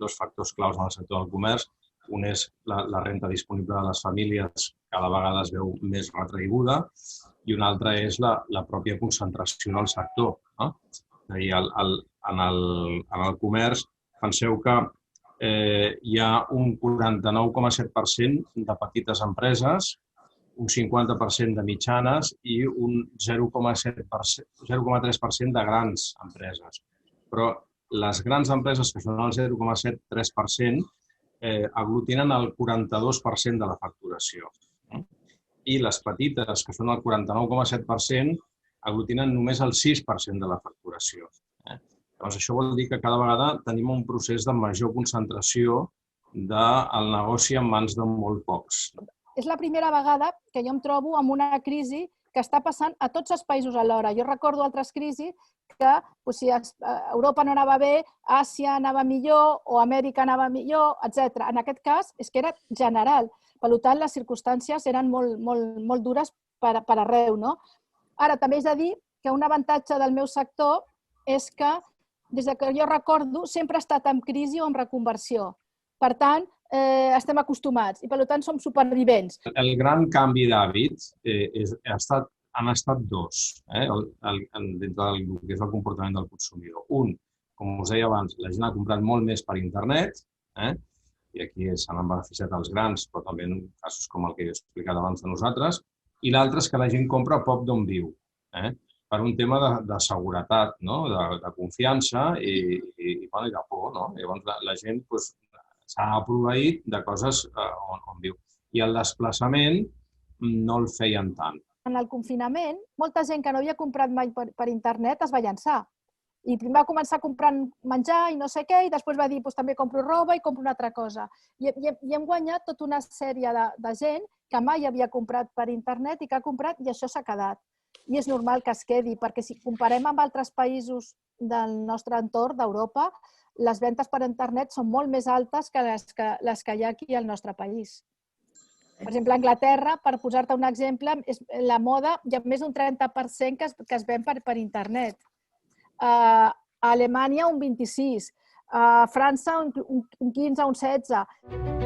dos factors claus en el sector del comerç. Un és la renda disponible de les famílies, cada vegada es veu més retraiguda, i un altre és la pròpia concentració del sector. És a dir, en el comerç, penseu que hi ha un 49,7% de petites empreses, un 50% de mitjanes i un 0,3% de grans empreses. Però les grans empreses, que són el 0,73%, aglutinen el 42% de la facturació. I les petites, que són el 49,7%, aglutinen només el 6% de la facturació. Llavors, això vol dir que cada vegada tenim un procés de major concentració del negoci en mans de molt pocs. És la primera vegada que jo em trobo amb una crisi que està passant a tots els països alhora. Jo recordo altres crisis que si Europa no anava bé, Àsia anava millor o Amèrica anava millor, etc. En aquest cas és que era general. Per tant, les circumstàncies eren molt dures per arreu. Ara, també és de dir que un avantatge del meu sector és que, des que jo recordo, sempre ha estat en crisi o en reconversió. Per tant, estem acostumats i, per tant, som supervivents. El gran canvi d'hàbits han estat dos dintre del que és el comportament del consumidor. Un, com us deia abans, la gent ha comprat molt més per internet, i aquí se n'han beneficiat els grans, però també en casos com el que he explicat abans de nosaltres, i l'altre és que la gent compra a prop d'on viu, per un tema de seguretat, de confiança i de por. Llavors, la gent s'ha proveït de coses on viu. I el desplaçament no el feien tant. En el confinament, molta gent que no havia comprat mai per internet es va llançar. I primer va començar comprant menjar i no sé què, i després va dir, també compro roba i compro una altra cosa. I hem guanyat tota una sèrie de gent que mai havia comprat per internet i que ha comprat, i això s'ha quedat. I és normal que es quedi, perquè si comparem amb altres països del nostre entorn, d'Europa, les ventes per internet són molt més altes que les que hi ha aquí al nostre país. Per exemple, a Anglaterra, per posar-te un exemple, la moda hi ha més d'un 30% que es ven per internet. A Alemanya un 26%, a França un 15% o un 16%.